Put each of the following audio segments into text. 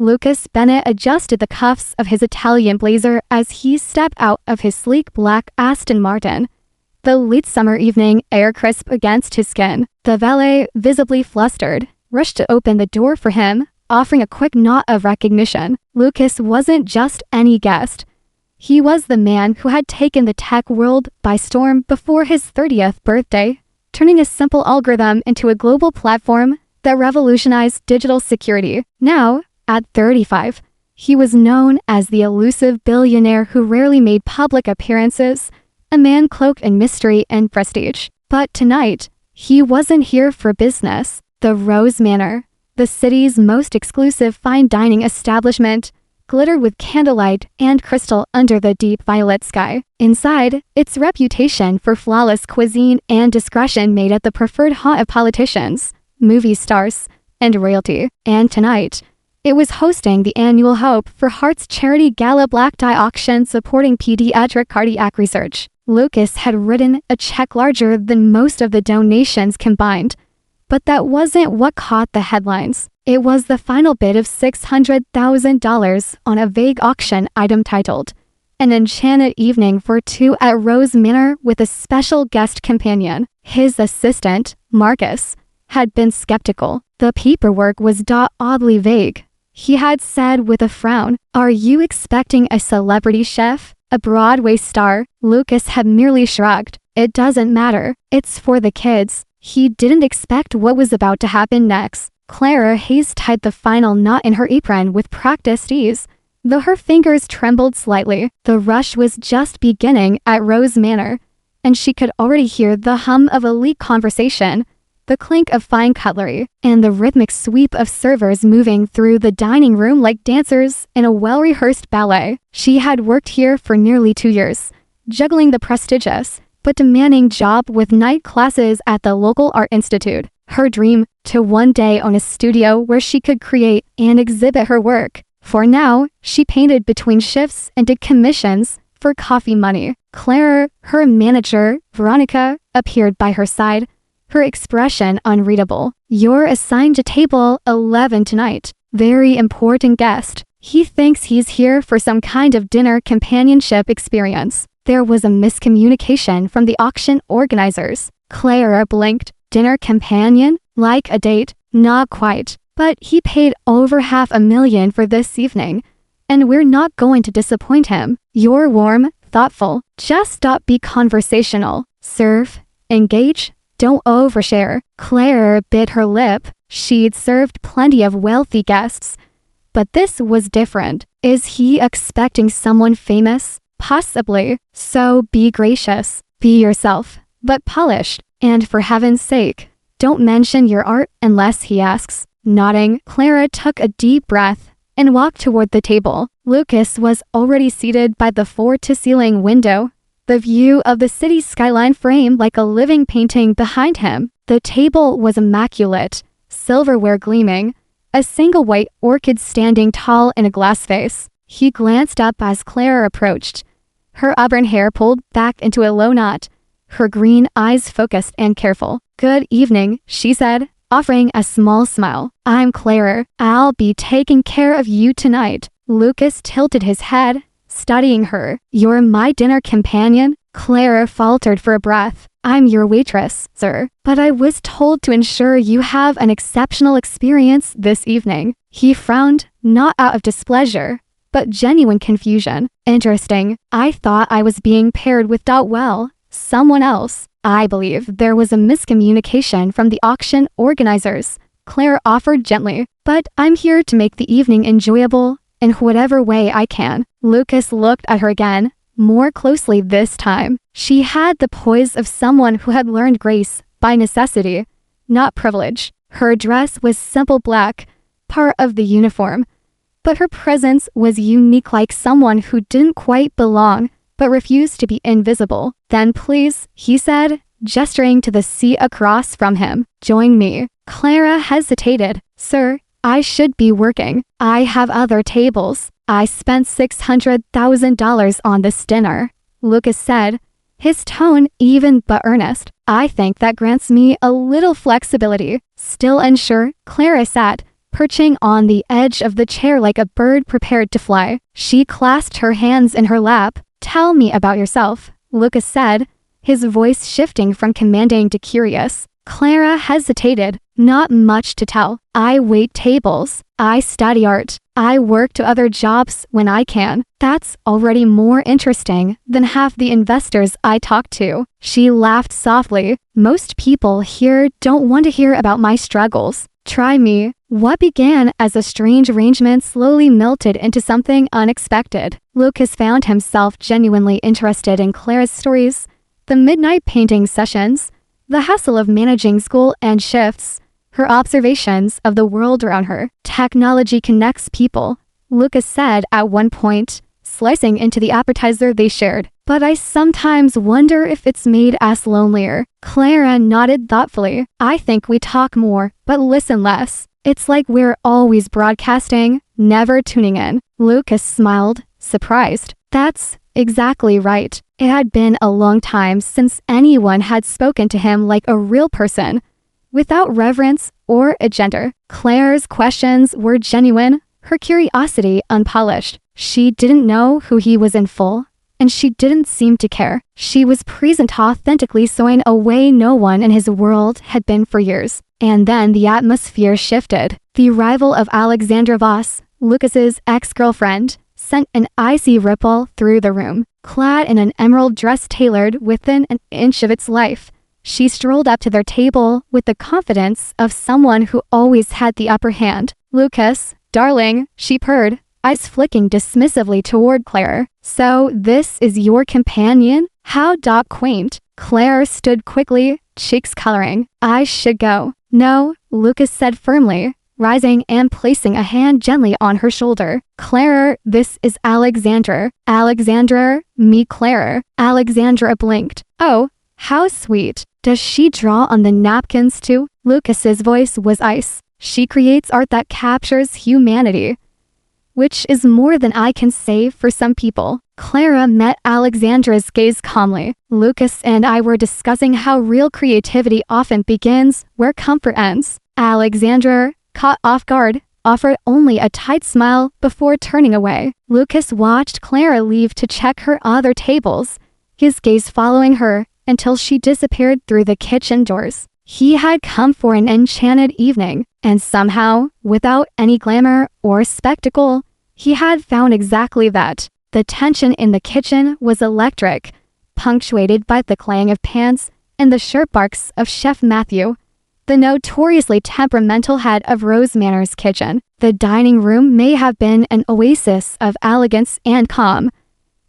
Lucas Bennett adjusted the cuffs of his Italian blazer as he stepped out of his sleek black Aston Martin. The late summer evening air crisp against his skin. The valet, visibly flustered, rushed to open the door for him, offering a quick nod of recognition. Lucas wasn't just any guest. He was the man who had taken the tech world by storm before his 30th birthday, turning a simple algorithm into a global platform that revolutionized digital security. Now, at 35, he was known as the elusive billionaire who rarely made public appearances, a man cloaked in mystery and prestige. But tonight, he wasn't here for business. The Rose Manor, the city's most exclusive fine dining establishment, glittered with candlelight and crystal under the deep violet sky. Inside, its reputation for flawless cuisine and discretion made it the preferred haunt of politicians, movie stars, and royalty. And tonight, it was hosting the annual Hope for Hearts charity gala black tie auction supporting pediatric cardiac research. Lucas had written a check larger than most of the donations combined. But that wasn't what caught the headlines. It was the final bid of $600,000 on a vague auction item titled, "An Enchanted Evening for Two at Rose Manor with a Special Guest Companion." His assistant, Marcus, had been skeptical. The paperwork was oddly vague. He had said with a frown, "Are you expecting a celebrity chef? A Broadway star?" Lucas had merely shrugged. "It doesn't matter. It's for the kids." He didn't expect what was about to happen next. Clara Hayes tied the final knot in her apron with practiced ease, though her fingers trembled slightly. The rush was just beginning at Rose Manor, and she could already hear the hum of elite conversation, the clink of fine cutlery, and the rhythmic sweep of servers moving through the dining room like dancers in a well-rehearsed ballet. She had worked here for nearly 2 years, juggling the prestigious but demanding job with night classes at the local art institute. Her dream, to one day own a studio where she could create and exhibit her work. For now, she painted between shifts and did commissions for coffee money. Claire, her manager, Veronica, appeared by her side, her expression unreadable. "You're assigned to table 11 tonight. Very important guest. He thinks he's here for some kind of dinner companionship experience." There was a miscommunication from the auction organizers. Clara blinked. "Dinner companion? Like a date?" "Not quite. But he paid over $500,000 for this evening, and we're not going to disappoint him. You're warm, thoughtful. Just stop be conversational. Serve. Engage. Don't overshare." Claire bit her lip. She'd served plenty of wealthy guests. But this was different. Is he expecting someone famous? Possibly. So be gracious. Be yourself, but polished. And for heaven's sake, don't mention your art unless he asks. Nodding, Clara took a deep breath and walked toward the table. Lucas was already seated by the floor-to-ceiling window, the view of the city skyline framed like a living painting behind him. The table was immaculate, silverware gleaming, a single white orchid standing tall in a glass vase. He glanced up as Clara approached, her auburn hair pulled back into a low knot, her green eyes focused and careful. "Good evening," she said, offering a small smile. "I'm Clara. I'll be taking care of you tonight." Lucas tilted his head, studying her. "You're my dinner companion?" Clara faltered for a breath. "I'm your waitress, sir, but I was told to ensure you have an exceptional experience this evening." He frowned, not out of displeasure, but genuine confusion. "Interesting. I thought I was being paired with someone else." "I believe there was a miscommunication from the auction organizers," Claire offered gently, "but I'm here to make the evening enjoyable in whatever way I can." Lucas looked at her again, more closely this time. She had the poise of someone who had learned grace by necessity, not privilege. Her dress was simple black, part of the uniform, but her presence was unique, like someone who didn't quite belong but refused to be invisible. "Then please," he said, gesturing to the seat across from him, "join me." Clara hesitated. "Sir, I should be working. I have other tables. I spent $600,000 on this dinner," Lucas said, his tone even but earnest. "I think that grants me a little flexibility." Still unsure, Clara sat, perching on the edge of the chair like a bird prepared to fly. She clasped her hands in her lap. "Tell me about yourself," Lucas said, his voice shifting from commanding to curious. Clara hesitated. "Not much to tell. I wait tables. I study art. I work to other jobs when I can. That's already more interesting than half the investors I talk to." She laughed softly. "Most people here don't want to hear about my struggles. Try me." What began as a strange arrangement slowly melted into something unexpected. Lucas found himself genuinely interested in Clara's stories, the midnight painting sessions, the hassle of managing school and shifts, her observations of the world around her. "Technology connects people," Lucas said at one point, slicing into the appetizer they shared. "But I sometimes wonder if it's made us lonelier." Clara nodded thoughtfully. "I think we talk more, but listen less. It's like we're always broadcasting, never tuning in." Lucas smiled, surprised. That's exactly right. It had been a long time since anyone had spoken to him like a real person, without reverence or agenda. Claire's questions were genuine, her curiosity unpolished. She didn't know who he was in full, and she didn't seem to care. She was present authentically, so in a way no one in his world had been for years. And then the atmosphere shifted. The arrival of Alexandra Voss, Lucas's ex-girlfriend, sent an icy ripple through the room. Clad in an emerald dress tailored within an inch of its life, she strolled up to their table with the confidence of someone who always had the upper hand. "Lucas, darling," she purred, eyes flicking dismissively toward Claire. "So this is your companion? How quaint." Claire stood quickly, cheeks coloring. "I should go." "No," Lucas said firmly, rising and placing a hand gently on her shoulder. "Claire, this is Alexandra." "Alexandra, me Claire." Alexandra blinked. "Oh, how sweet. Does she draw on the napkins too?" Lucas's voice was ice. "She creates art that captures humanity, which is more than I can say for some people." Clara met Alexandra's gaze calmly. "Lucas and I were discussing how real creativity often begins where comfort ends." Alexandra, caught off guard, offered only a tight smile before turning away. Lucas watched Clara leave to check her other tables, his gaze following her until she disappeared through the kitchen doors. He had come for an enchanted evening, and somehow, without any glamour or spectacle, he had found exactly that. The tension in the kitchen was electric, punctuated by the clang of pans and the sharp barks of Chef Matthew, the notoriously temperamental head of Rose Manor's kitchen. The dining room may have been an oasis of elegance and calm,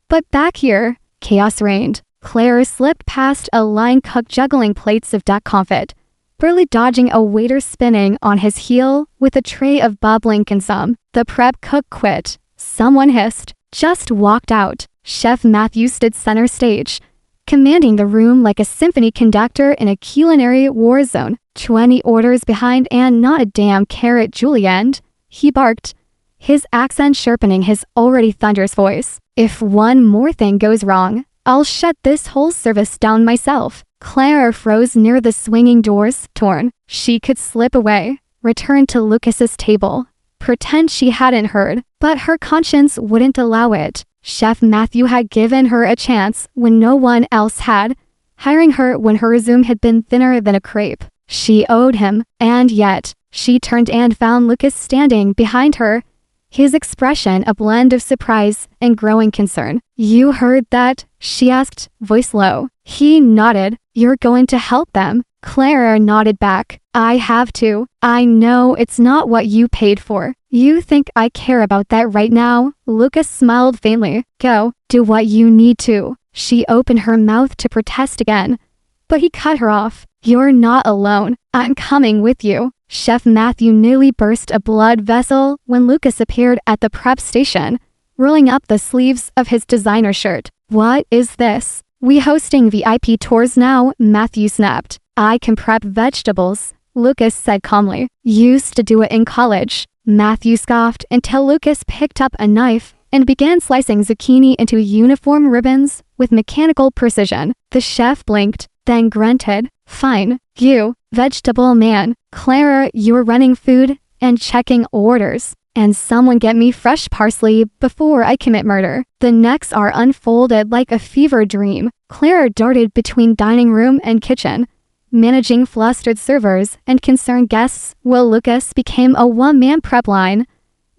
but back here, chaos reigned. Claire slipped past a line cook juggling plates of duck confit, barely dodging a waiter spinning on his heel with a tray of bubbling consomme. The prep cook quit. Someone hissed, just walked out. Chef Matthew stood center stage, commanding the room like a symphony conductor in a culinary war zone. 20 orders behind and not a damn carrot julienne, he barked, his accent sharpening his already thunderous voice. "If one more thing goes wrong, I'll shut this whole service down myself." Claire froze near the swinging doors, torn. She could slip away, return to Lucas's table, pretend she hadn't heard, but her conscience wouldn't allow it. Chef Matthew had given her a chance when no one else had, hiring her when her resume had been thinner than a crepe. She owed him, and yet, she turned and found Lucas standing behind her, his expression a blend of surprise and growing concern. "You heard that?" she asked, voice low. He nodded. "You're going to help them?" Clara nodded back. "I have to. I know it's not what you paid for." "You think I care about that right now?" Lucas smiled faintly. "Go, do what you need to." She opened her mouth to protest again, but he cut her off. "You're not alone. I'm coming with you." Chef Matthew nearly burst a blood vessel when Lucas appeared at the prep station, rolling up the sleeves of his designer shirt. "What is this?" "We hosting VIP tours now," Matthew snapped. "I can prep vegetables," Lucas said calmly. "Used to do it in college." Matthew scoffed until Lucas picked up a knife and began slicing zucchini into uniform ribbons with mechanical precision. The chef blinked, then grunted. "Fine. You, vegetable man. Clara, you're running food, and checking orders. And someone get me fresh parsley before I commit murder. The next hour unfolded like a fever dream. Clara darted between dining room and kitchen, managing flustered servers and concerned guests while Lucas became a one-man prep line,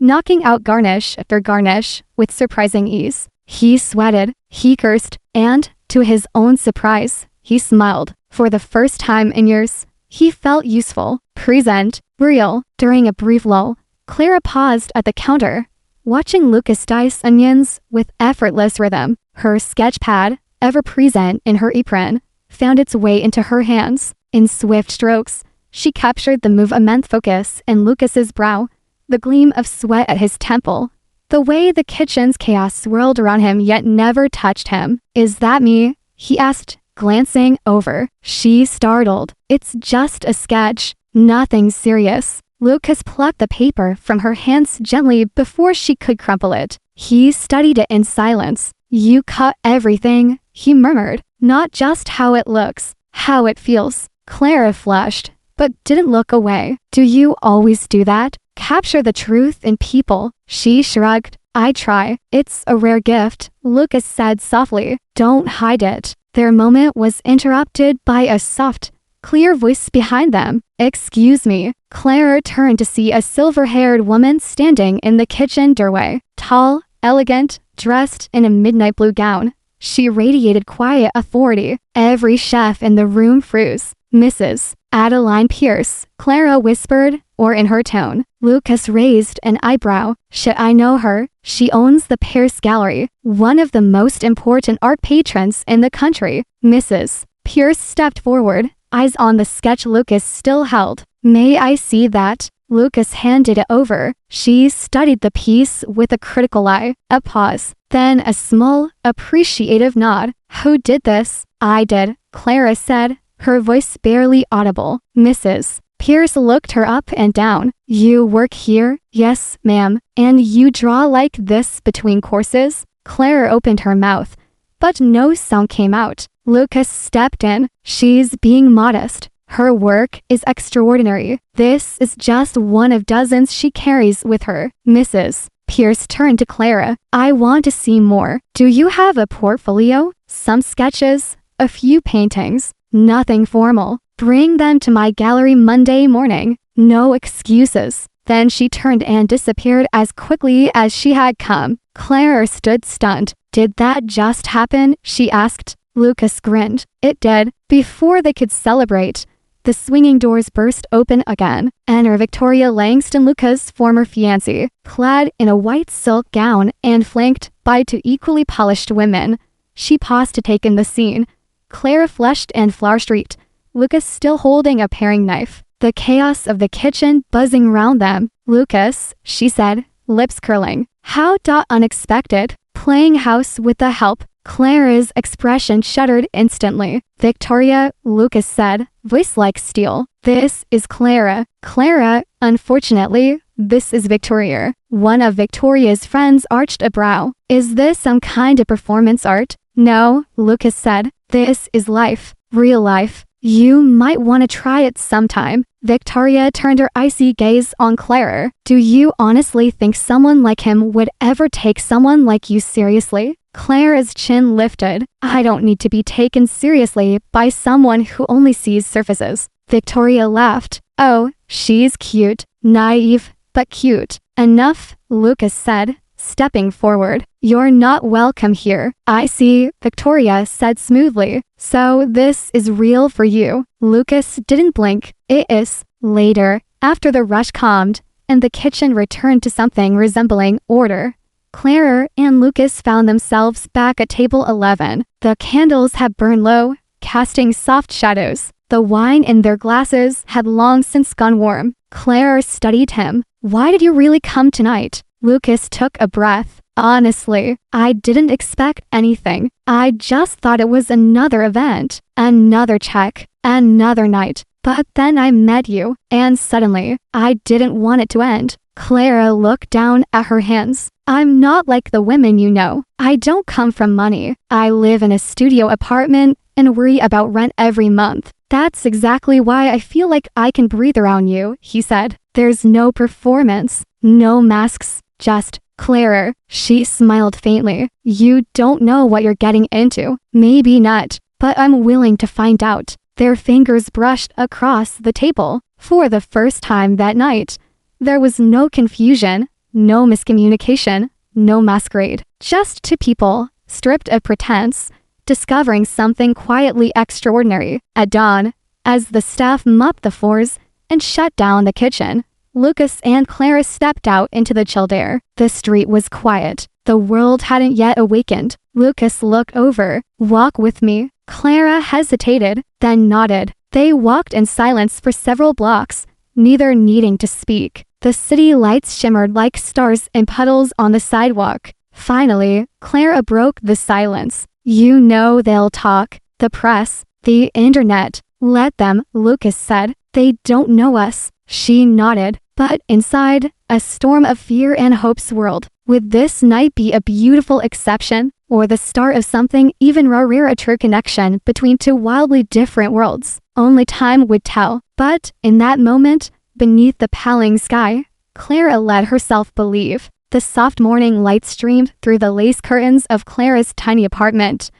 knocking out garnish after garnish with surprising ease. He sweated, he cursed, and, to his own surprise, he smiled. For the first time in years, he felt useful, present, real. During a brief lull, Clara paused at the counter, watching Lucas dice onions with effortless rhythm. Her sketch pad, ever present in her apron, found its way into her hands. In swift strokes, she captured the immense focus in Lucas's brow, the gleam of sweat at his temple, the way the kitchen's chaos swirled around him yet never touched him. "Is that me?" he asked, glancing over. She startled. "It's just a sketch. Nothing serious." Lucas plucked the paper from her hands gently before she could crumple it. He studied it in silence. "You cut everything," he murmured. "Not just how it looks, how it feels." Clara flushed, but didn't look away. "Do you always do that? Capture the truth in people?" She shrugged. "I try. It's a rare gift," Lucas said softly. "Don't hide it." Their moment was interrupted by a soft, clear voice behind them. "Excuse me." Clara turned to see a silver-haired woman standing in the kitchen doorway. Tall, elegant, dressed in a midnight blue gown. She radiated quiet authority. Every chef in the room froze. "Mrs. Adeline Pierce," Clara whispered, or in her tone. Lucas raised an eyebrow. "Should I know her? She owns the Pierce Gallery, one of the most important art patrons in the country." Mrs. Pierce stepped forward, eyes on the sketch Lucas still held. "May I see that?" Lucas handed it over. She studied the piece with a critical eye. A pause, then a small, appreciative nod. "Who did this?" "I did," Clara said, her voice barely audible. Mrs. Pierce looked her up and down. "You work here?" "Yes, ma'am." "And you draw like this between courses?" Clara opened her mouth, but no sound came out. Lucas stepped in. "She's being modest. Her work is extraordinary. This is just one of dozens she carries with her." Mrs. Pierce turned to Clara. "I want to see more. Do you have a portfolio? Some sketches? A few paintings? Nothing formal. Bring them to my gallery Monday morning. No excuses." Then she turned and disappeared as quickly as she had come. Clara stood stunned. "Did that just happen?" she asked. Lucas grinned. "It did." Before they could celebrate, the swinging doors burst open again. Enter Victoria Langston, Lucas' former fiancée, clad in a white silk gown and flanked by two equally polished women. She paused to take in the scene. Clara flushed and flower streaked, Lucas still holding a paring knife. The chaos of the kitchen buzzing round them. "Lucas," she said, lips curling. "How unexpected. Playing house with the help." Clara's expression shuddered instantly. "Victoria," Lucas said, voice like steel. "This is Clara." "Clara, unfortunately, this is Victoria." One of Victoria's friends arched a brow. "Is this some kind of performance art?" "No," Lucas said. "This is life. Real life. You might want to try it sometime." Victoria turned her icy gaze on Clara. "Do you honestly think someone like him would ever take someone like you seriously?" Clara's chin lifted. "I don't need to be taken seriously by someone who only sees surfaces." Victoria laughed. "Oh, she's cute. Naive, but cute." "Enough," Lucas said, stepping forward. "You're not welcome here." "I see," Victoria said smoothly. "So this is real for you." Lucas didn't blink. "It is." Later, after the rush calmed, and the kitchen returned to something resembling order, Clara and Lucas found themselves back at table 11. The candles had burned low, casting soft shadows. The wine in their glasses had long since gone warm. Clara studied him. "Why did you really come tonight?" Lucas took a breath. "Honestly, I didn't expect anything. I just thought it was another event, another check, another night. But then I met you, and suddenly, I didn't want it to end." Clara looked down at her hands. "I'm not like the women you know. I don't come from money. I live in a studio apartment and worry about rent every month. That's exactly why I feel like I can breathe around you," he said. There's no performance, no masks, just Clara. She smiled faintly. You don't know what you're getting into. Maybe not, but I'm willing to find out. Their fingers brushed across the table. For the first time that night, there was no confusion, no miscommunication, no masquerade. Just two people, stripped of pretense, discovering something quietly extraordinary. At dawn, as the staff mopped the floors and shut down the kitchen, Lucas and Clara stepped out into the chilled air. The street was quiet. The world hadn't yet awakened. Lucas looked over. Walk with me. Clara hesitated, then nodded. They walked in silence for several blocks, neither needing to speak. The city lights shimmered like stars in puddles on the sidewalk. Finally, Clara broke the silence. You know they'll talk. The press, the internet. Let them, Lucas said. They don't know us. She nodded, but inside, a storm of fear and hope swirled. Would this night be a beautiful exception, or the start of something even rarer, a true connection between two wildly different worlds? Only time would tell. But in that moment, beneath the paling sky, Clara let herself believe. The soft morning light streamed through the lace curtains of Clara's tiny apartment,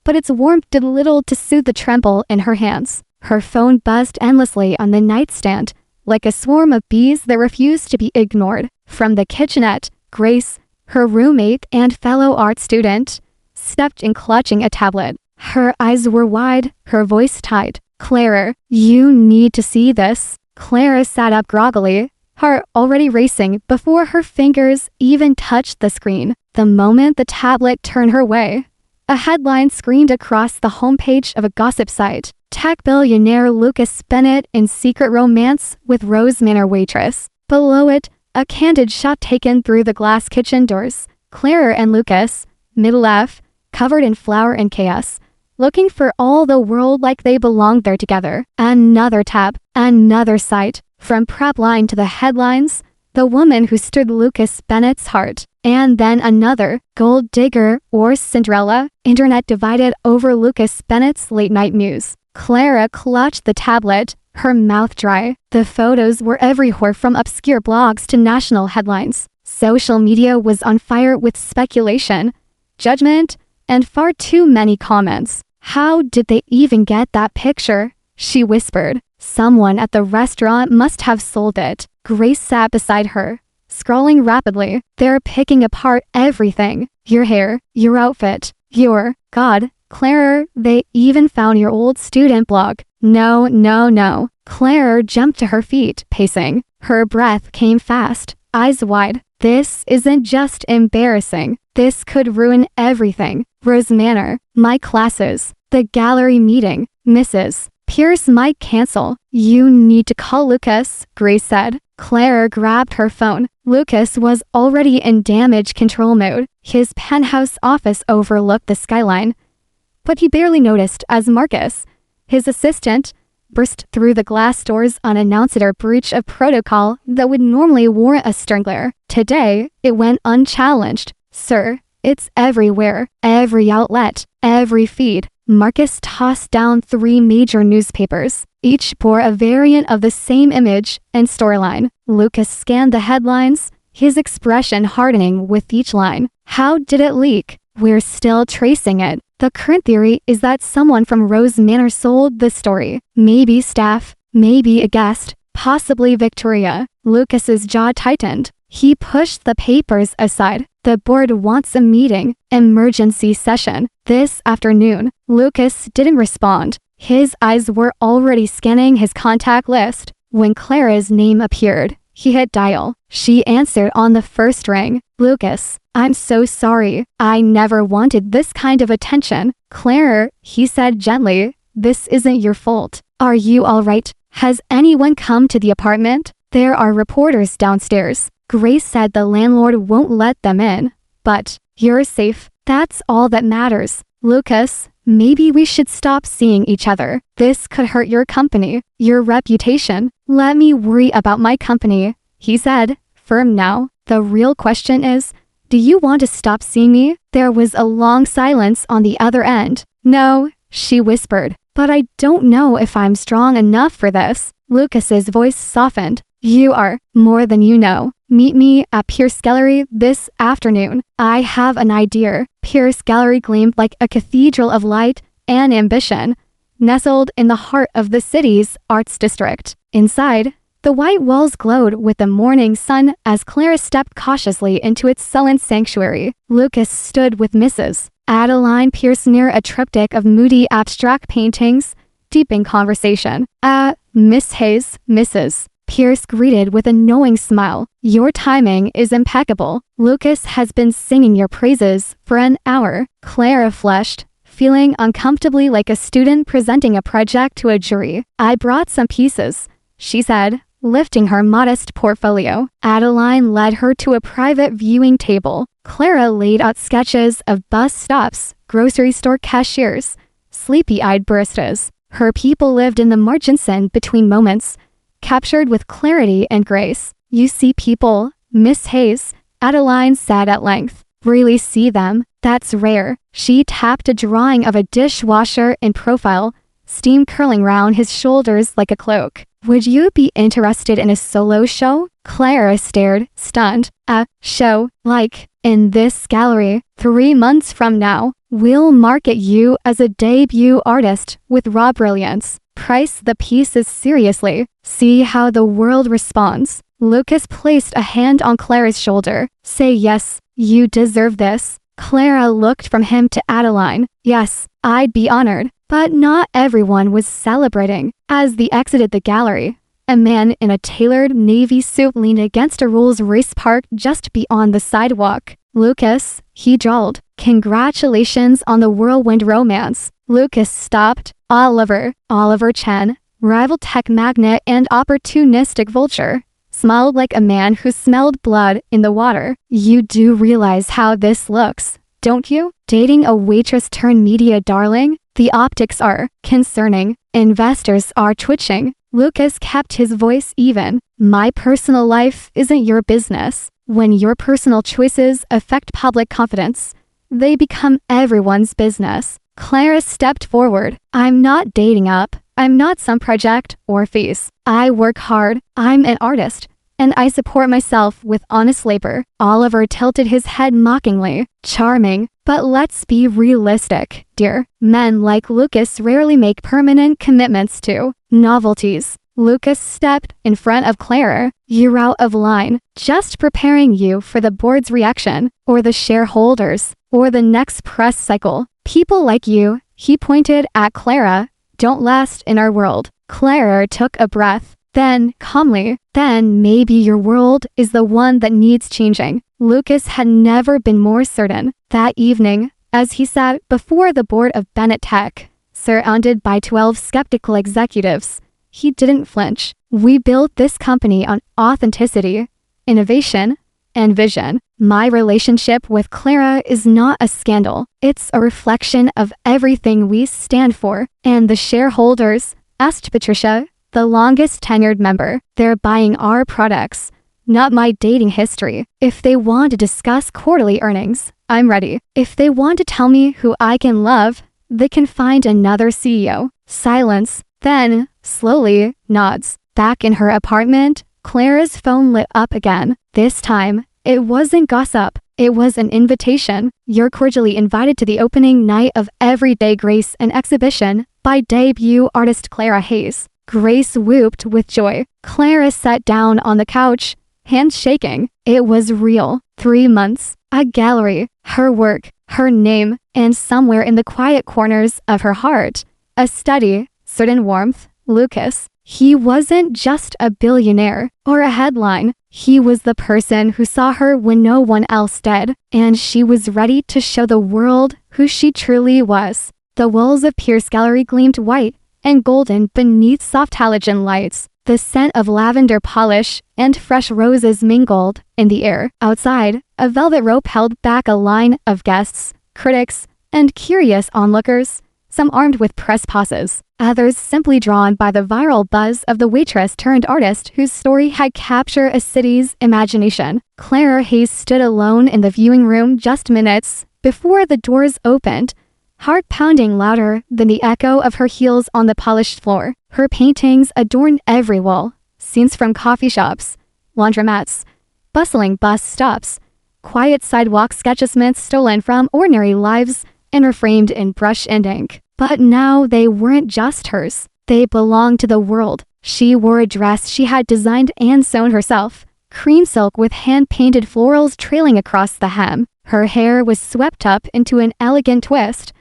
but its warmth did little to soothe the tremble in her hands. Her phone buzzed endlessly on the nightstand, like a swarm of bees that refused to be ignored. From the kitchenette, Grace, her roommate and fellow art student, stepped in clutching a tablet. Her eyes were wide, her voice tight. Clara, you need to see this. Clara sat up groggily, heart already racing before her fingers even touched the screen. The moment the tablet turned her way, a headline screamed across the homepage of a gossip site. Tech billionaire Lucas Bennett in secret romance with Rose Manor waitress. Below it, a candid shot taken through the glass kitchen doors. Clara and Lucas, middle F, covered in flour and chaos, looking for all the world like they belonged there together. Another tab, another site. From prep line to the headlines, the woman who stood Lucas Bennett's heart. And then another, gold digger or Cinderella, internet divided over Lucas Bennett's late night muse. Clara clutched the tablet, her mouth dry. The photos were everywhere from obscure blogs to national headlines. Social media was on fire with speculation, judgment, and far too many comments. How did they even get that picture? She whispered. Someone at the restaurant must have sold it. Grace sat beside her, scrolling rapidly. They're picking apart everything. Your hair, your outfit, your, God, Clara, they even found your old student blog. No, no, no. Clara jumped to her feet, pacing. Her breath came fast, eyes wide. This isn't just embarrassing. This could ruin everything. Rose Manor, my classes, the gallery meeting, Mrs. Pierce might cancel. You need to call Lucas, Grace said. Clara grabbed her phone. Lucas was already in damage control mode. His penthouse office overlooked the skyline, but he barely noticed as Marcus, his assistant, burst through the glass doors unannounced at a breach of protocol that would normally warrant a stern glare. Today, it went unchallenged. Sir, it's everywhere, every outlet, every feed. Marcus tossed down 3 major newspapers. Each bore a variant of the same image and storyline. Lucas scanned the headlines, his expression hardening with each line. How did it leak? We're still tracing it. The current theory is that someone from Rose Manor sold the story. Maybe staff, maybe a guest, possibly Victoria. Lucas's jaw tightened. He pushed the papers aside. The board wants a meeting, emergency session, this afternoon. Lucas didn't respond. His eyes were already scanning his contact list. When Clara's name appeared, he hit dial. She answered on the first ring. Lucas, I'm so sorry. I never wanted this kind of attention. Clara, he said gently, this isn't your fault. Are you all right? Has anyone come to the apartment? There are reporters downstairs. Grace said the landlord won't let them in. But you're safe. That's all that matters. Lucas, maybe we should stop seeing each other. This could hurt your company, your reputation. Let me worry about my company, he said, firm now. The real question is, do you want to stop seeing me? There was a long silence on the other end. No, she whispered, but I don't know if I'm strong enough for this. Lucas's voice softened. You are more than you know. Meet me at Pierce Gallery this afternoon. I have an idea. Pierce Gallery gleamed like a cathedral of light and ambition, nestled in the heart of the city's arts district. Inside, the white walls glowed with the morning sun as Clara stepped cautiously into its sullen sanctuary. Lucas stood with Mrs. Adeline Pierce near a triptych of moody abstract paintings, deep in conversation. Miss Hayes, Mrs. Pierce greeted with a knowing smile. Your timing is impeccable. Lucas has been singing your praises for an hour. Clara flushed, feeling uncomfortably like a student presenting a project to a jury. I brought some pieces, she said, lifting her modest portfolio. Adeline led her to a private viewing table. Clara laid out sketches of bus stops, grocery store cashiers, sleepy-eyed baristas. Her people lived in the margins between moments, captured with clarity and grace. You see people, Miss Hayes, Adeline said at length. Really see them? That's rare. She tapped a drawing of a dishwasher in profile, steam curling round his shoulders like a cloak. Would you be interested in a solo show? Clara stared, stunned. A show, like, in this gallery, 3 months from now, we'll market you as a debut artist with raw brilliance. Price the pieces seriously. See how the world responds. Lucas placed a hand on Clara's shoulder. Say yes, you deserve this. Clara looked from him to Adeline. Yes, I'd be honored. But not everyone was celebrating. As they exited the gallery, a man in a tailored navy suit leaned against a Rolls-Royce parked just beyond the sidewalk. Lucas, he drawled. Congratulations on the whirlwind romance. Lucas stopped. Oliver Chen, rival tech magnate and opportunistic vulture, smiled like a man who smelled blood in the water. You do realize how this looks, don't you? Dating a waitress turned media darling? The optics are concerning. Investors are twitching. Lucas kept his voice even. My personal life isn't your business. When your personal choices affect public confidence, they become everyone's business. Clara stepped forward. I'm not dating up. I'm not some project or face. I work hard. I'm an artist, and I support myself with honest labor. Oliver tilted his head mockingly. Charming, but let's be realistic, dear. Men like Lucas rarely make permanent commitments to novelties. Lucas stepped in front of Clara. You're out of line. Just preparing you for the board's reaction, or the shareholders, or the next press cycle. People like you, he pointed at Clara, don't last in our world. Clara took a breath. Then, calmly, then maybe your world is the one that needs changing. Lucas had never been more certain. That evening, as he sat before the board of Bennett Tech, surrounded by 12 skeptical executives, he didn't flinch. We built this company on authenticity, innovation, and vision. My relationship with Clara is not a scandal. It's a reflection of everything we stand for. And the shareholders, asked Patricia, the longest tenured member, they're buying our products, not my dating history. If they want to discuss quarterly earnings, I'm ready. If they want to tell me who I can love, they can find another CEO. Silence, then, slowly, nods. Back in her apartment, Clara's phone lit up again. This time, it wasn't gossip. It was an invitation. You're cordially invited to the opening night of Everyday Grace, an exhibition by debut artist Clara Hayes. Grace whooped with joy. Clara sat down on the couch, hands shaking. It was real. 3 months, a gallery, her work, her name, and somewhere in the quiet corners of her heart, a steady, certain warmth. Lucas, he wasn't just a billionaire or a headline. He was the person who saw her when no one else did, and she was ready to show the world who she truly was. The walls of Pierce Gallery gleamed white and golden beneath soft halogen lights. The scent of lavender polish and fresh roses mingled in the air. Outside, a velvet rope held back a line of guests, critics, and curious onlookers, some armed with press passes, others simply drawn by the viral buzz of the waitress turned artist whose story had captured a city's imagination. Clara Hayes stood alone in the viewing room just minutes before the doors opened, heart pounding louder than the echo of her heels on the polished floor. Her paintings adorned every wall, Scenes from coffee shops, laundromats, bustling bus stops, quiet sidewalk sketches stolen from ordinary lives and reframed in brush and ink. But now they weren't just hers. They belonged to the world. She wore a dress she had designed and sewn herself, cream silk with hand-painted florals trailing across the hem. Her hair was swept up into an elegant twist,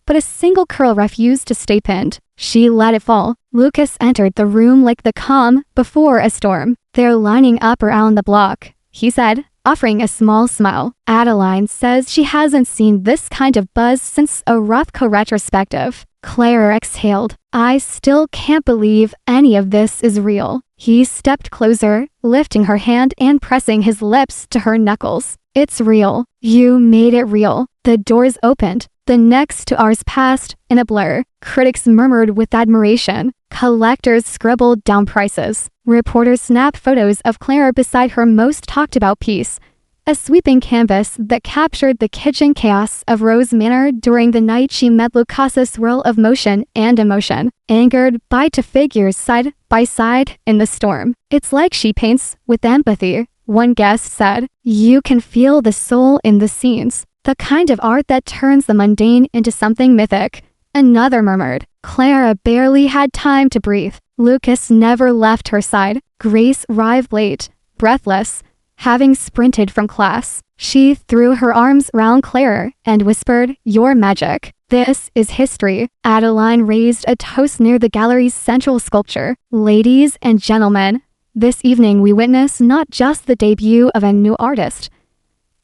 but a single curl refused to stay pinned. She let it fall. Lucas entered the room like the calm before a storm. "They're lining up around the block," he said, offering a small smile. Adeline says she hasn't seen this kind of buzz since a Rothko retrospective. Claire exhaled. "I still can't believe any of this is real." He stepped closer, lifting her hand and pressing his lips to her knuckles. "It's real. You made it real." The doors opened. The next 2 hours passed in a blur. Critics murmured with admiration. Collectors scribbled down prices. Reporters snapped photos of Clara beside her most talked about piece, a sweeping canvas that captured the kitchen chaos of Rose Manor during the night she met Lucas's swirl of motion and emotion, anchored by 2 figures side by side in the storm. "It's like she paints with empathy," one guest said. "You can feel the soul in the scenes. The kind of art that turns the mundane into something mythic," another murmured. Clara barely had time to breathe. Lucas never left her side. Grace arrived late, breathless, having sprinted from class. She threw her arms around Clara and whispered, "You're magic. This is history." Adeline raised a toast near the gallery's central sculpture. "Ladies and gentlemen, this evening we witness not just the debut of a new artist,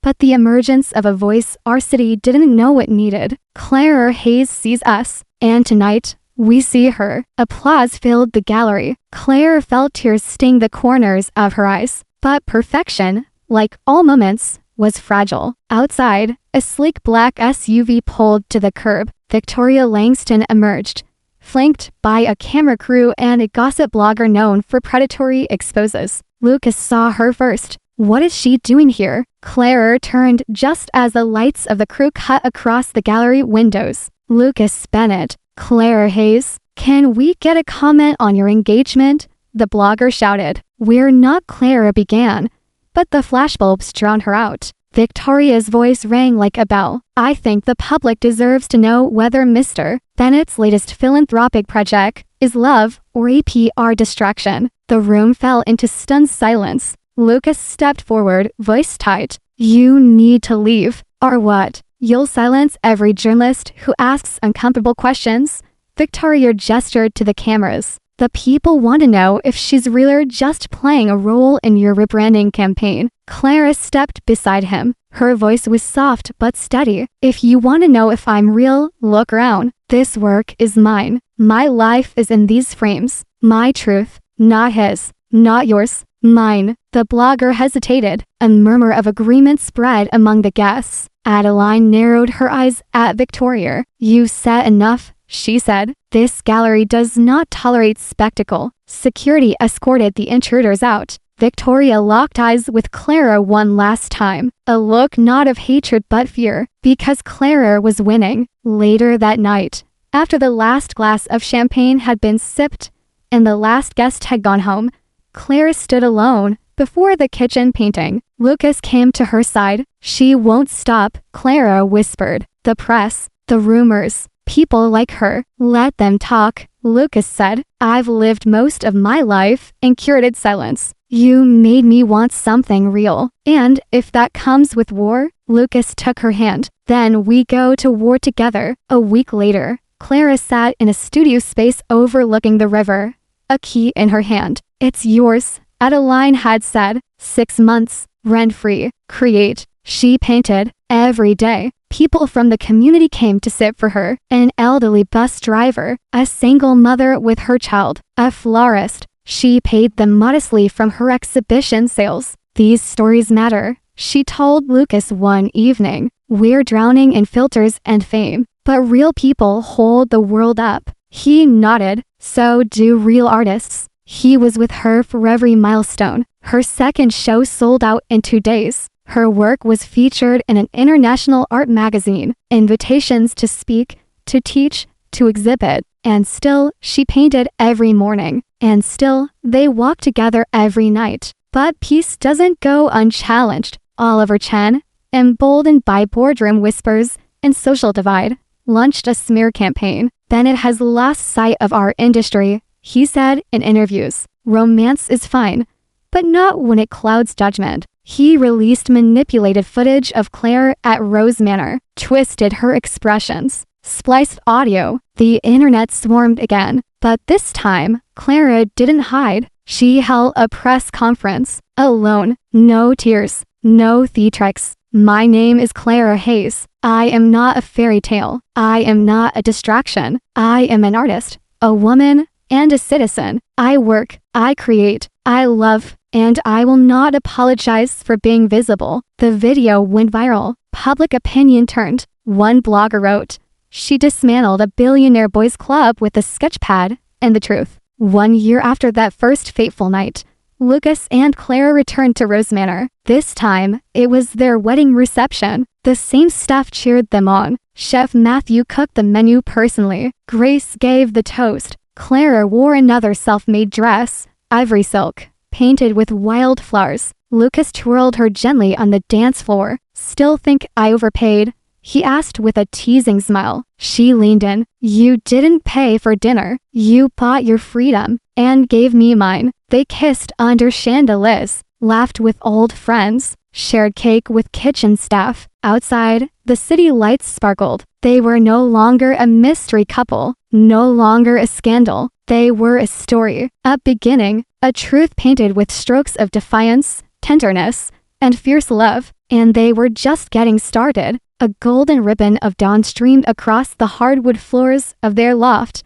but the emergence of a voice our city didn't know it needed. Clara Hayes sees us, and tonight, we see her." Applause filled the gallery. Claire felt tears sting the corners of her eyes. But perfection, like all moments, was fragile. Outside, a sleek black SUV pulled to the curb. Victoria Langston emerged, flanked by a camera crew and a gossip blogger known for predatory exposes. Lucas saw her first. "What is she doing here?" Claire turned just as the lights of the crew cut across the gallery windows. "Lucas Bennett, Claire Hayes, can we get a comment on your engagement?" the blogger shouted. "We're not," Clara began, but the flashbulbs drowned her out. Victoria's voice rang like a bell. "I think the public deserves to know whether Mr. Bennett's latest philanthropic project is love or a PR distraction." The room fell into stunned silence. Lucas stepped forward, voice tight. "You need to leave. Or what? You'll silence every journalist who asks uncomfortable questions?" Victoria gestured to the cameras. "The people want to know if she's really just playing a role in your rebranding campaign." Clara stepped beside him. Her voice was soft but steady. "If you want to know if I'm real, look around. This work is mine. My life is in these frames. My truth, not his, not yours. Mine." The blogger hesitated. A murmur of agreement spread among the guests. Adeline narrowed her eyes at Victoria. "You said enough," she said. "This gallery does not tolerate spectacle." Security escorted the intruders out. Victoria locked eyes with Clara one last time, a look not of hatred but fear, because Clara was winning. Later that night, after the last glass of champagne had been sipped and the last guest had gone home, Clara stood alone before the kitchen painting. Lucas came to her side. "She won't stop," Clara whispered. "The press, the rumors, people like her, let them talk," Lucas said. "I've lived most of my life in curated silence. You made me want something real. And if that comes with war," Lucas took her hand, "then we go to war together." A week later, Clara sat in a studio space overlooking the river, a key in her hand. "It's yours," Adeline had said. 6 months, rent-free. Create. She painted every day. People from the community came to sit for her. An elderly bus driver, a single mother with her child, a florist. She paid them modestly from her exhibition sales. "These stories matter," she told Lucas one evening. "We're drowning in filters and fame, but real people hold the world up." He nodded. "So do real artists." He was with her for every milestone. Her second show sold out in 2 days. Her work was featured in an international art magazine, invitations to speak, to teach, to exhibit, and still, she painted every morning. and still, they walk together every night. But peace doesn't go unchallenged. Oliver Chen, emboldened by boardroom whispers and social divide, launched a smear campaign. Bennett has lost sight of our industry, he said in interviews. Romance is fine, but not when it clouds judgment. He released manipulated footage of Claire at Rose Manor, twisted her expressions, spliced audio. The internet swarmed again, but this time, Clara didn't hide. She held a press conference, alone, no tears, no theatrics. My name is Clara Hayes. I am not a fairy tale. I am not a distraction. I am an artist, a woman, and a citizen. I work, I create, I love, and I will not apologize for being visible. The video went viral. Public opinion turned. One blogger wrote, "She dismantled a billionaire boys club with a sketchpad and the truth." 1 year after that first fateful night, Lucas and Clara returned to Rose Manor. This time, it was their wedding reception. The same staff cheered them on. Chef Matthew cooked the menu personally. Grace gave the toast. Clara wore another self-made dress, ivory silk, painted with wildflowers. Lucas twirled her gently on the dance floor. "Still think I overpaid?" he asked with a teasing smile. She leaned in. "You didn't pay for dinner. You bought your freedom and gave me mine." They kissed under chandeliers, laughed with old friends, shared cake with kitchen staff. Outside, the city lights sparkled. They were no longer a mystery couple, no longer a scandal. They were a story, a beginning, a truth painted with strokes of defiance, tenderness, and fierce love. And they were just getting started. A golden ribbon of dawn streamed across the hardwood floors of their loft,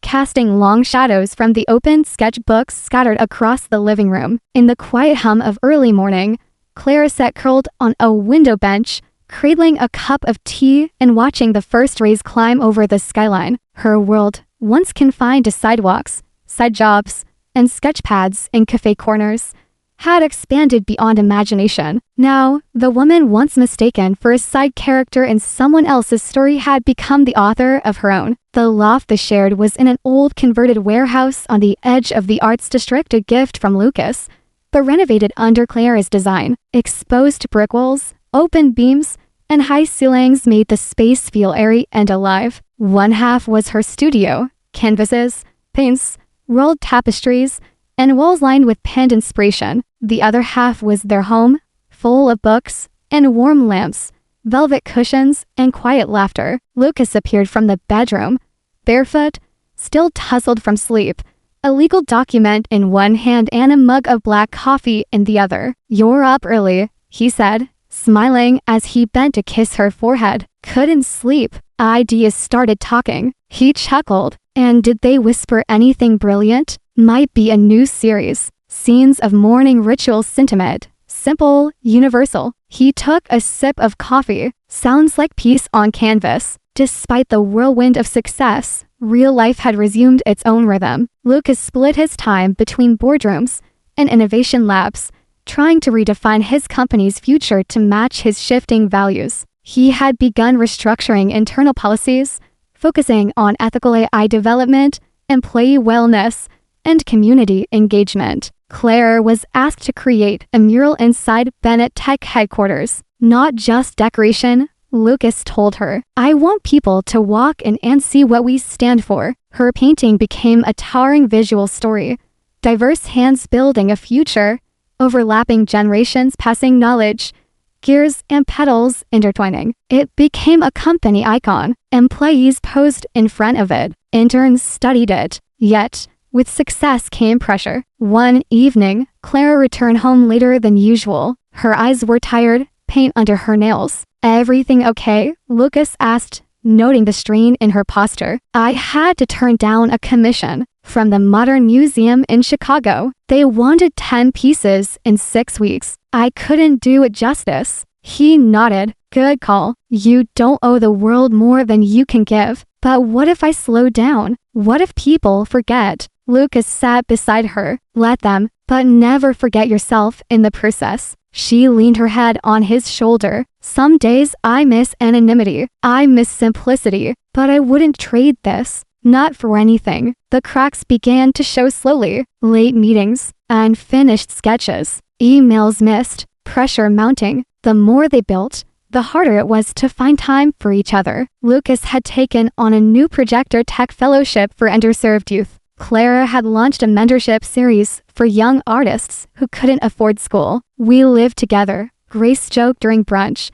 casting long shadows from the open sketchbooks scattered across the living room. In the quiet hum of early morning, Clara sat curled on a window bench, cradling a cup of tea and watching the first rays climb over the skyline. Her world, once confined to sidewalks, side jobs, and sketchpads in cafe corners, had expanded beyond imagination. Now, the woman once mistaken for a side character in someone else's story had become the author of her own. The loft they shared was in an old converted warehouse on the edge of the arts district, a gift from Lucas, but renovated under Clara's design. Exposed brick walls, open beams, and high ceilings made the space feel airy and alive. One half was her studio, canvases, paints, rolled tapestries, and walls lined with penned inspiration. The other half was their home, full of books and warm lamps, velvet cushions, and quiet laughter. Lucas appeared from the bedroom, barefoot, still tousled from sleep, a legal document in one hand and a mug of black coffee in the other. "You're up early," he said, smiling as he bent to kiss her forehead. "Couldn't sleep." Ideas started talking. He chuckled. And did they whisper anything brilliant? Might be a new series. Scenes of morning ritual sentiment. Simple, universal. He took a sip of coffee. Sounds like peace on canvas. Despite the whirlwind of success, real life had resumed its own rhythm. Lucas split his time between boardrooms and innovation labs, trying to redefine his company's future to match his shifting values. He had begun restructuring internal policies, focusing on ethical AI development, employee wellness, and community engagement. Claire was asked to create a mural inside Bennett Tech headquarters. Not just decoration, Lucas told her. "I want people to walk in and see what we stand for." Her painting became a towering visual story. Diverse hands building a future, overlapping generations passing knowledge, gears and petals intertwining. It became a company icon. Employees posed in front of it. Interns studied it. Yet, with success came pressure. One evening, Clara returned home later than usual. Her eyes were tired, paint under her nails. "Everything okay?" Lucas asked, noting the strain in her posture. "I had to turn down a commission from the Modern Museum in Chicago. They wanted 10 pieces in 6 weeks. I couldn't do it justice." He nodded. "Good call. You don't owe the world more than you can give. But what if I slow down? What if people forget?" Lucas sat beside her. "Let them, but never forget yourself in the process." She leaned her head on his shoulder. "Some days I miss anonymity. I miss simplicity. But I wouldn't trade this. not for anything. The cracks began to show slowly. Late meetings, unfinished sketches, emails missed, pressure mounting. The more they built, the harder it was to find time for each other. Lucas had taken on a new projector tech fellowship for underserved youth. Clara had launched a mentorship series for young artists who couldn't afford school. We lived together, Grace joked during brunch.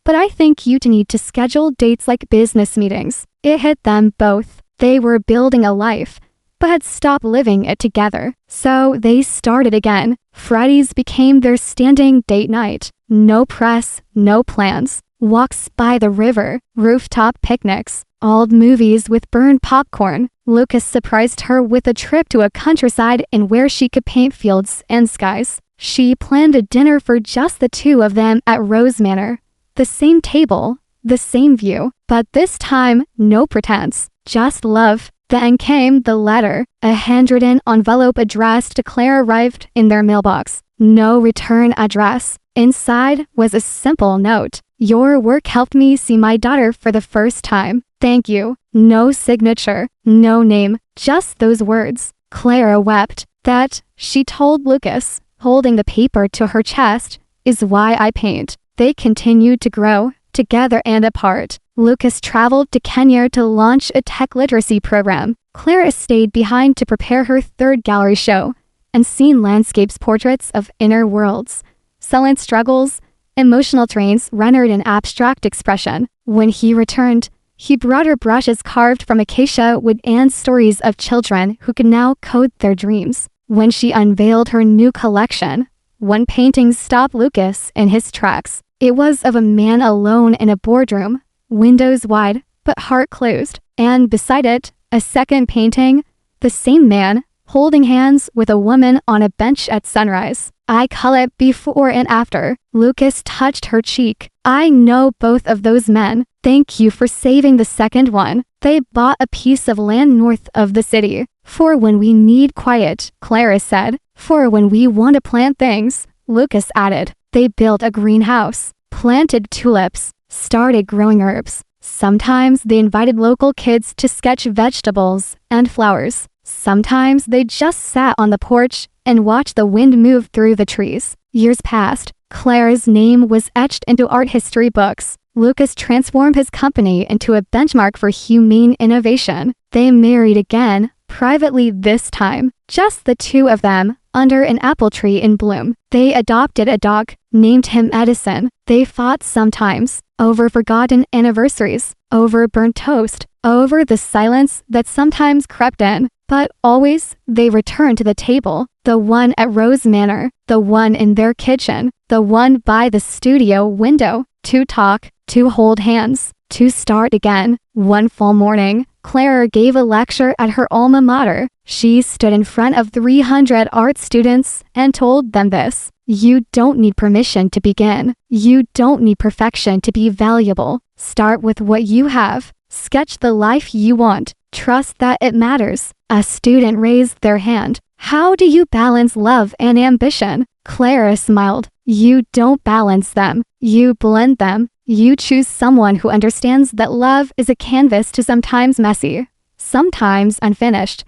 But I think you'd need to schedule dates like business meetings. It hit them both. They were building a life, but had stopped living it together. So they started again. Fridays became their standing date night. No press, no plans. Walks by the river, rooftop picnics, old movies with burned popcorn. Lucas surprised her with a trip to a countryside in where she could paint fields and skies. She planned a dinner for just the two of them at Rose Manor. The same table, the same view, but this time, no pretense, just love. Then came the letter. A handwritten envelope addressed to Claire arrived in their mailbox. No return address. Inside was a simple note. Your work helped me see my daughter for the first time. Thank you. No signature, no name, just those words. Clara wept. That, she told Lucas, holding the paper to her chest, is why I paint. They continued to grow, together and apart. Lucas traveled to Kenya to launch a tech literacy program. Clara stayed behind to prepare her third gallery show and seen landscapes portraits of inner worlds, silent struggles, emotional trains rendered in abstract expression. When he returned, he brought her brushes carved from acacia wood and stories of children who could now code their dreams. When she unveiled her new collection, one painting stopped Lucas in his tracks. It was of a man alone in a boardroom, windows wide, but heart closed, and beside it, a second painting, the same man, holding hands with a woman on a bench at sunrise. I call it before and after. Lucas touched her cheek. I know both of those men. Thank you for saving the second one. They bought a piece of land north of the city. For when we need quiet, Clara said. For when we want to plant things, Lucas added. They built a greenhouse, planted tulips, started growing herbs. Sometimes they invited local kids to sketch vegetables and flowers. Sometimes they just sat on the porch and watched the wind move through the trees. Years passed. Clara's name was etched into art history books. Lucas transformed his company into a benchmark for humane innovation. They married again, privately this time, just the two of them, under an apple tree in bloom. They adopted a dog, named him Edison. They fought sometimes, over forgotten anniversaries, over burnt toast, over the silence that sometimes crept in. But always, they returned to the table, the one at Rose Manor, the one in their kitchen, the one by the studio window, to talk, to hold hands, to start again. One fall morning, Clara gave a lecture at her alma mater. She stood in front of 300 art students and told them this. You don't need permission to begin. You don't need perfection to be valuable. Start with what you have. Sketch the life you want. Trust that it matters. A student raised their hand. How do you balance love and ambition? Clara smiled. You don't balance them. You blend them. You choose someone who understands that love is a canvas to sometimes messy, sometimes unfinished,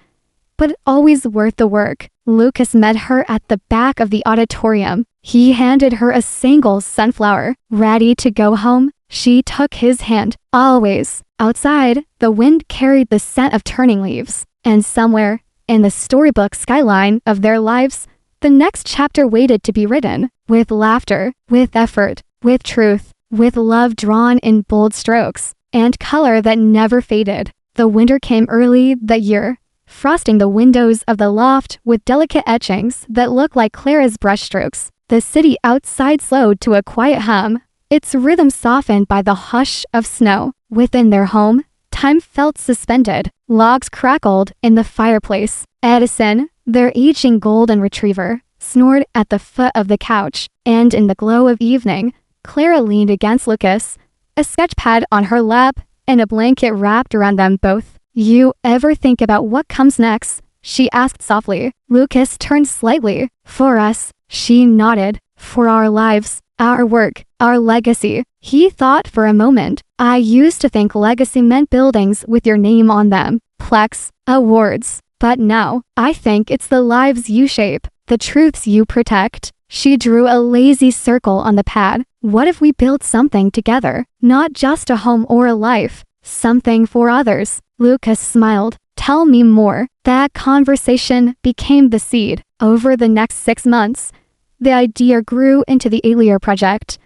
but always worth the work. Lucas met her at the back of the auditorium. He handed her a single sunflower. Ready to go home, she took his hand. Always. Outside, the wind carried the scent of turning leaves. And somewhere, in the storybook skyline of their lives, the next chapter waited to be written. With laughter, with effort, with truth, with love drawn in bold strokes, and color that never faded. The winter came early that year, frosting the windows of the loft with delicate etchings that looked like Clara's brushstrokes. The city outside slowed to a quiet hum, its rhythm softened by the hush of snow. Within their home, time felt suspended. Logs crackled in the fireplace. Edison, their aging golden retriever, snored at the foot of the couch, and in the glow of evening, Clara leaned against Lucas, a sketchpad on her lap, and a blanket wrapped around them both. You ever think about what comes next? She asked softly. Lucas turned slightly. For us, she nodded. For our lives, our work, our legacy. He thought for a moment. I used to think legacy meant buildings with your name on them. plex, awards. But no, I think it's the lives you shape, the truths you protect. She drew a lazy circle on the pad. What if we built something together? Not just a home or a life, something for others. Lucas smiled. Tell me more. That conversation became the seed. Over the next 6 months, the idea grew into the Millionaire project,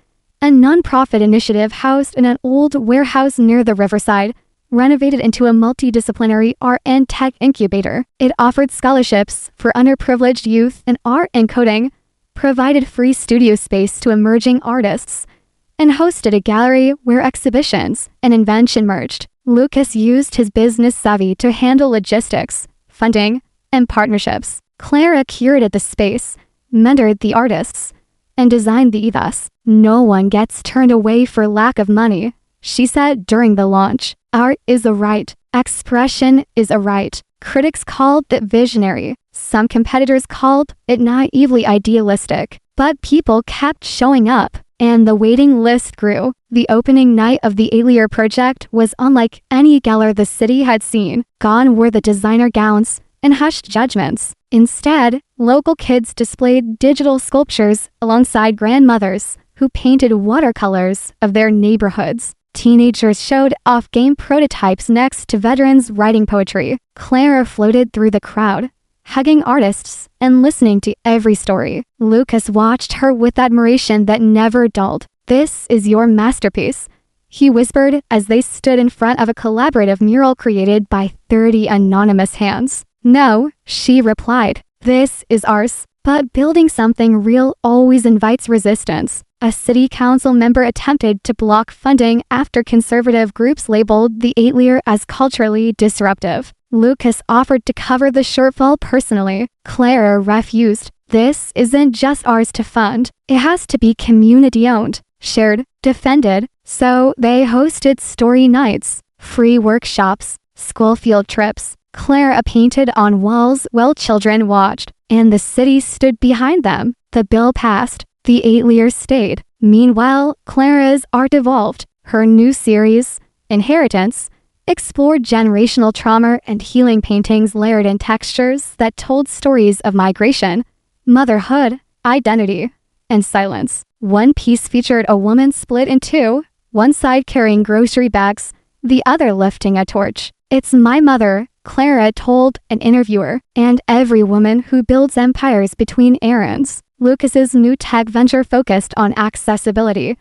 a non-profit initiative housed in an old warehouse near the riverside, renovated into a multidisciplinary art and tech incubator. It offered scholarships for underprivileged youth in art and coding, provided free studio space to emerging artists, and hosted a gallery where exhibitions and invention merged. Lucas used his business savvy to handle logistics, funding, and partnerships. Clara curated the space, mentored the artists, and designed the ethos. No one gets turned away for lack of money, she said during the launch. Art is a right. Expression is a right. Critics called it visionary. Some competitors called it naively idealistic. But people kept showing up, and the waiting list grew. The opening night of the Millionaire project was unlike any gala the city had seen. Gone were the designer gowns and hushed judgments. Instead, local kids displayed digital sculptures alongside grandmothers who painted watercolors of their neighborhoods. Teenagers showed off game prototypes next to veterans writing poetry. Clara floated through the crowd, hugging artists and listening to every story. Lucas watched her with admiration that never dulled. This is your masterpiece, he whispered as they stood in front of a collaborative mural created by 30 anonymous hands. No, she replied. This is ours. But building something real always invites resistance. A city council member attempted to block funding after conservative groups labeled the Millionaire as culturally disruptive. Lucas offered to cover the shortfall personally. Clara refused. This isn't just ours to fund. It has to be community-owned, shared, defended. So they hosted story nights, free workshops, school field trips. Clara painted on walls while children watched, and the city stood behind them. The bill passed. The Millionaire stayed. Meanwhile, Clara's art evolved. Her new series, Inheritance, explored generational trauma and healing paintings layered in textures that told stories of migration, motherhood, identity, and silence. One piece featured a woman split in two, one side carrying grocery bags, the other lifting a torch. It's my mother, Clara told an interviewer, and every woman who builds empires between errands. Lucas's new tech venture focused on accessibility,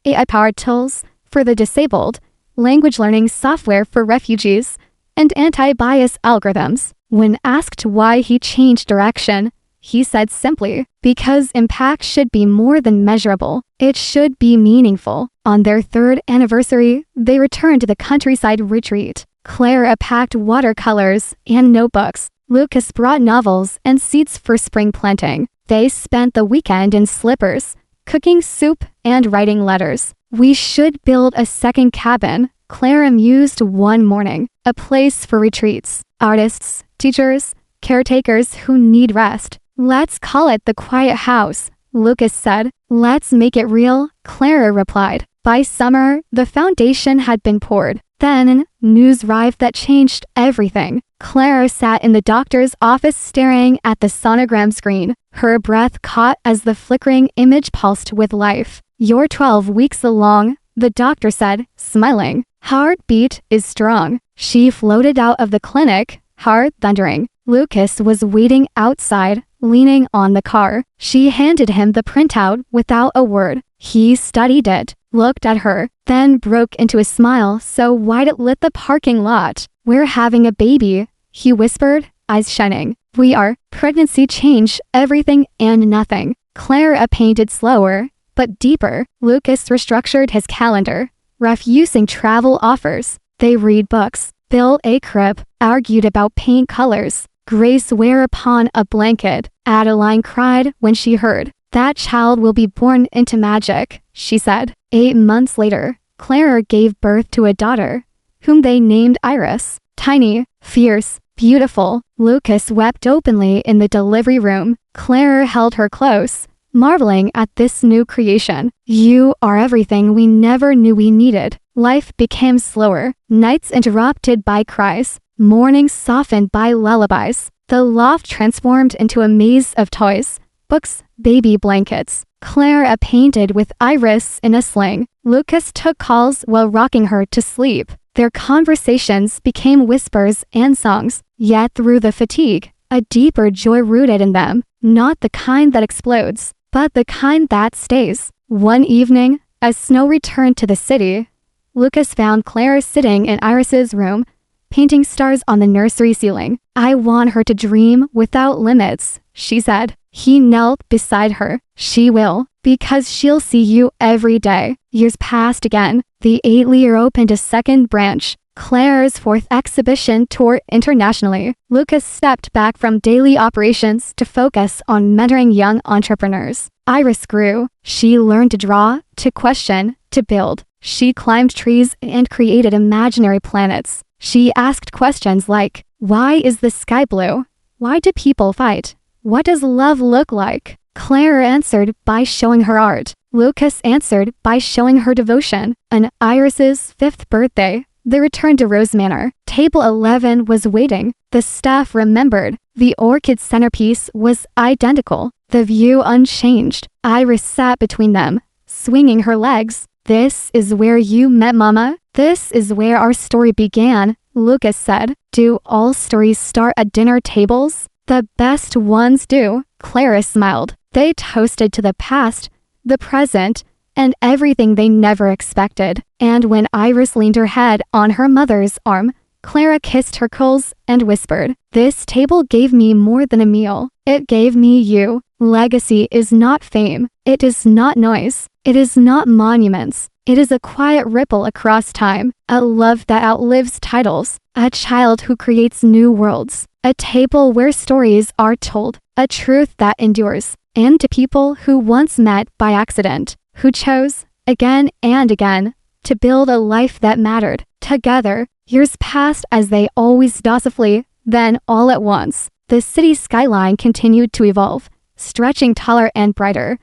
AI-powered tools for the disabled, language learning software for refugees, and anti-bias algorithms. When asked why he changed direction, he said simply, because impact should be more than measurable. It should be meaningful. On their 3rd anniversary, they returned to the countryside retreat. Clara packed watercolors and notebooks. Lucas brought novels and seeds for spring planting. They spent the weekend in slippers, cooking soup and writing letters. We should build a second cabin, Clara mused one morning. A place for retreats, artists, teachers, caretakers who need rest. Let's call it the Quiet House, Lucas said. Let's make it real, Clara replied. By summer, the foundation had been poured. Then, news arrived that changed everything. Clara sat in the doctor's office staring at the sonogram screen. Her breath caught as the flickering image pulsed with life. You're 12 weeks along, the doctor said, smiling. Heartbeat is strong. She floated out of the clinic, heart thundering. Lucas was waiting outside, leaning on the car. She handed him the printout without a word. He studied it, looked at her, then broke into a smile so wide it lit the parking lot. We're having a baby, he whispered, eyes shining. We are. Pregnancy changed everything and nothing. Clara painted slower, but deeper. Lucas restructured his calendar, refusing travel offers. They read books, built a crib, argued about paint colors. Grace wear upon a blanket. Adeline cried when she heard. That child will be born into magic, she said. 8 months later, Clara gave birth to a daughter, whom they named Iris. Tiny, fierce, beautiful. Lucas wept openly in the delivery room. Clara held her close, marveling at this new creation. You are everything we never knew we needed. Life became slower, nights interrupted by cries, Mornings softened by lullabies. The loft transformed into a maze of toys, books, baby blankets. Clara painted with Iris in a sling. Lucas took calls while rocking her to sleep. Their conversations became whispers and songs, yet through the fatigue, a deeper joy rooted in them, not the kind that explodes, but the kind that stays. One evening, as Snow returned to the city, Lucas found Clara sitting in Iris's room, painting stars on the nursery ceiling. "I want her to dream without limits," she said. He knelt beside her. "She will, because she'll see you every day." Years passed again. The 8-year opened a second branch, Claire's 4th exhibition tour internationally. Lucas stepped back from daily operations to focus on mentoring young entrepreneurs. Iris grew. She learned to draw, to question, to build. She climbed trees and created imaginary planets. She asked questions like, "Why is the sky blue? Why do people fight? What does love look like?" Claire answered by showing her art. Lucas answered by showing her devotion. On Iris's 5th birthday, they returned to Rose Manor. Table 11 was waiting. The staff remembered. The orchid centerpiece was identical. The view unchanged. Iris sat between them, swinging her legs. "This is where you met Mama. This is where our story began," Lucas said. "Do all stories start at dinner tables?" "The best ones do," Clara smiled. They toasted to the past, the present, and everything they never expected. And when Iris leaned her head on her mother's arm, Clara kissed her curls and whispered, "This table gave me more than a meal. It gave me you." Legacy is not fame. It is not noise. It is not monuments. It is a quiet ripple across time, a love that outlives titles, a child who creates new worlds, a table where stories are told, a truth that endures, and to people who once met by accident, who chose, again and again, to build a life that mattered. Together, years passed as they always docilely, then all at once, the city skyline continued to evolve, stretching taller and brighter.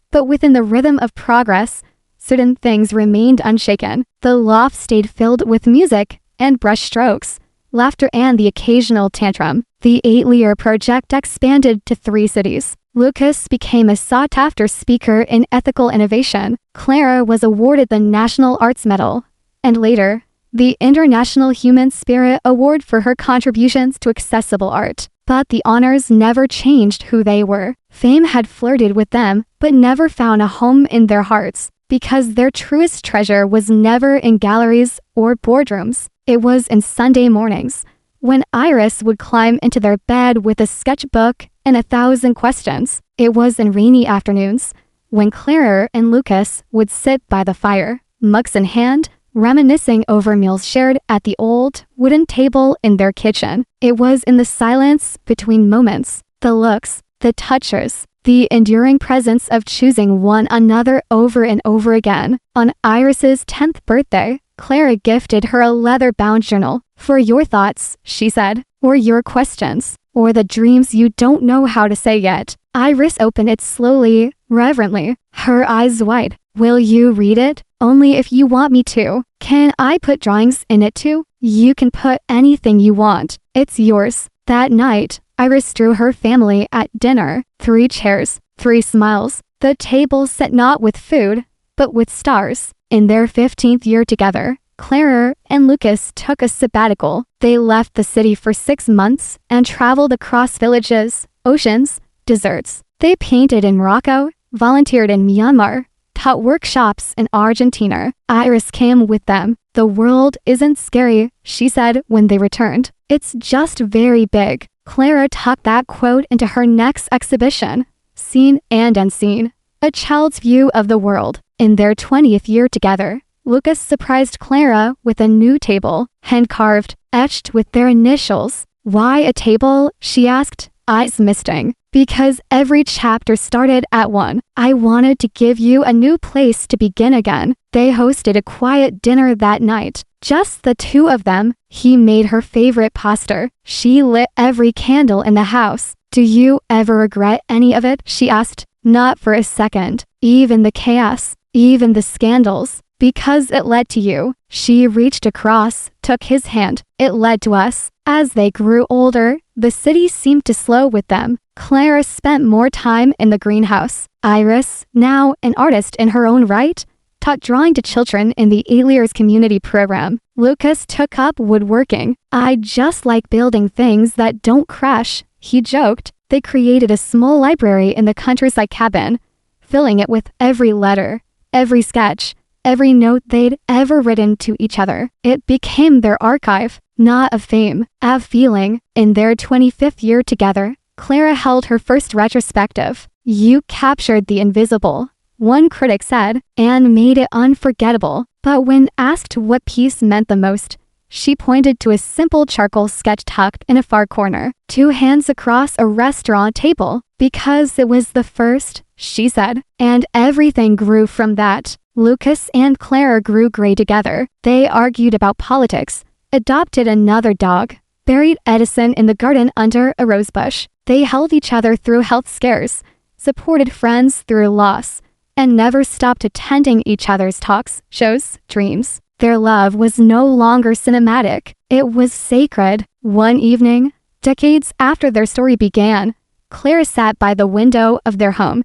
But within the rhythm of progress, certain things remained unshaken. The loft stayed filled with music and brush strokes, laughter and the occasional tantrum. The 8-year project expanded to 3 cities. Lucas became a sought-after speaker in ethical innovation. Clara was awarded the National Arts Medal, and later, the International Human Spirit Award for her contributions to accessible art. But the honors never changed who they were. Fame had flirted with them, but never found a home in their hearts, because their truest treasure was never in galleries or boardrooms. It was in Sunday mornings, when Iris would climb into their bed with a sketchbook and 1,000 questions. It was in rainy afternoons, when Clara and Lucas would sit by the fire, mugs in hand, reminiscing over meals shared at the old wooden table in their kitchen. It was in the silence between moments, the looks, the touches, the enduring presence of choosing one another over and over again. On Iris's 10th birthday, Clara gifted her a leather-bound journal. "For your thoughts," she said, "or your questions, or the dreams you don't know how to say yet." Iris opened it slowly, reverently, her eyes wide. "Will you read it? Only if you want me to. Can I put drawings in it too?" "You can put anything you want. It's yours." That night, Iris drew her family at dinner. 3 chairs, 3 smiles. The table set not with food, but with stars. In their 15th year together, Clara and Lucas took a sabbatical. They left the city for 6 months and traveled across villages, oceans, deserts. They painted in Morocco, volunteered in Myanmar, taught workshops in Argentina. Iris came with them. "The world isn't scary," she said when they returned. "It's just very big." Clara tucked that quote into her next exhibition, Seen and Unseen, a child's view of the world. In their 20th year together, Lucas surprised Clara with a new table, hand-carved, etched with their initials. "Why a table?" she asked, eyes misting. "Because every chapter started at one. I wanted to give you a new place to begin again." They hosted a quiet dinner that night, just the 2 of them. He made her favorite pasta. She lit every candle in the house. "Do you ever regret any of it?" she asked. "Not for a second. Even the chaos, even the scandals. because it led to you. She reached across, took his hand. It led to us. As they grew older, the city seemed to slow with them. Clara spent more time in the greenhouse. Iris, now an artist in her own right, taught drawing to children in the Aliers community program. Lucas took up woodworking. I just like building things that don't crash, he joked. They created a small library in the countryside cabin, filling it with every letter, every sketch, every note they'd ever written to each other. It became their archive, not of fame, of feeling. In their 25th year together, Clara held her first retrospective. You captured the invisible, one critic said, and made it unforgettable. But when asked what piece meant the most, she pointed to a simple charcoal sketch tucked in a far corner, 2 hands across a restaurant table. Because it was the first, she said, and everything grew from that. Lucas and Clara grew gray together. They argued about politics, adopted another dog, buried Edison in the garden under a rosebush. They held each other through health scares, supported friends through loss, and never stopped attending each other's talks, shows, dreams. Their love was no longer cinematic. It was sacred. One evening, decades after their story began, Clara sat by the window of their home,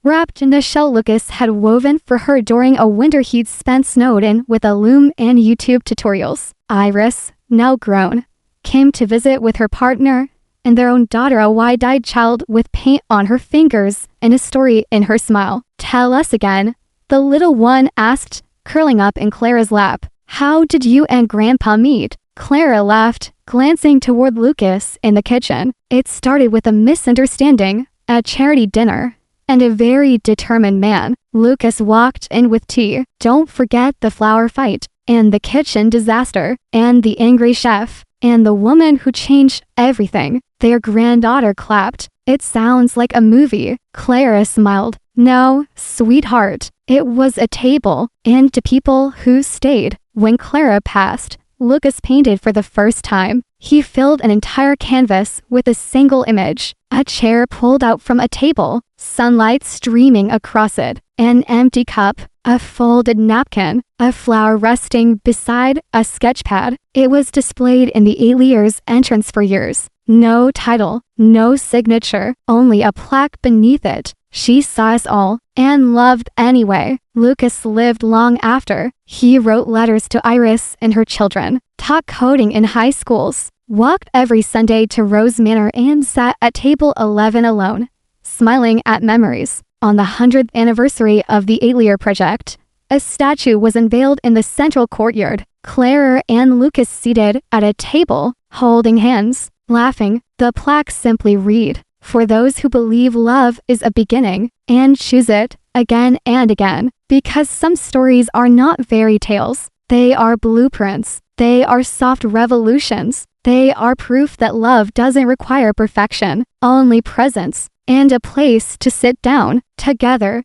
wrapped in the shell Lucas had woven for her during a winter he'd spent snowed in with a loom and YouTube tutorials. Iris, now grown, came to visit with her partner and their own daughter, a wide-eyed child with paint on her fingers and a story in her smile. Tell us again, the little one asked, curling up in Clara's lap. How did you and Grandpa meet? Clara laughed, glancing toward Lucas in the kitchen. It started with a misunderstanding, a charity dinner, and a very determined man. Lucas walked in with tea. Don't forget the flower fight, and the kitchen disaster, and the angry chef, and the woman who changed everything. Their granddaughter clapped. It sounds like a movie. Clara smiled. No, sweetheart. It was a table, and to people who stayed. When Clara passed, Lucas painted for the first time. He filled an entire canvas with a single image. A chair pulled out from a table, sunlight streaming across it, an empty cup, a folded napkin, a flower resting beside a sketch pad. It was displayed in the Aliers entrance for years. No title, no signature, only a plaque beneath it. She saw us all, and loved anyway. Lucas lived long after. He wrote letters to Iris and her children, taught coding in high schools, walked every Sunday to Rose Manor and sat at table 11 alone, smiling at memories. On the 100th anniversary of the Alier project, a statue was unveiled in the central courtyard. Clara and Lucas seated at a table, holding hands, laughing. The plaque simply read, "For those who believe love is a beginning, and choose it again and again." Because some stories are not fairy tales. They are blueprints. They are soft revolutions. They are proof that love doesn't require perfection, only presence, and a place to sit down, together,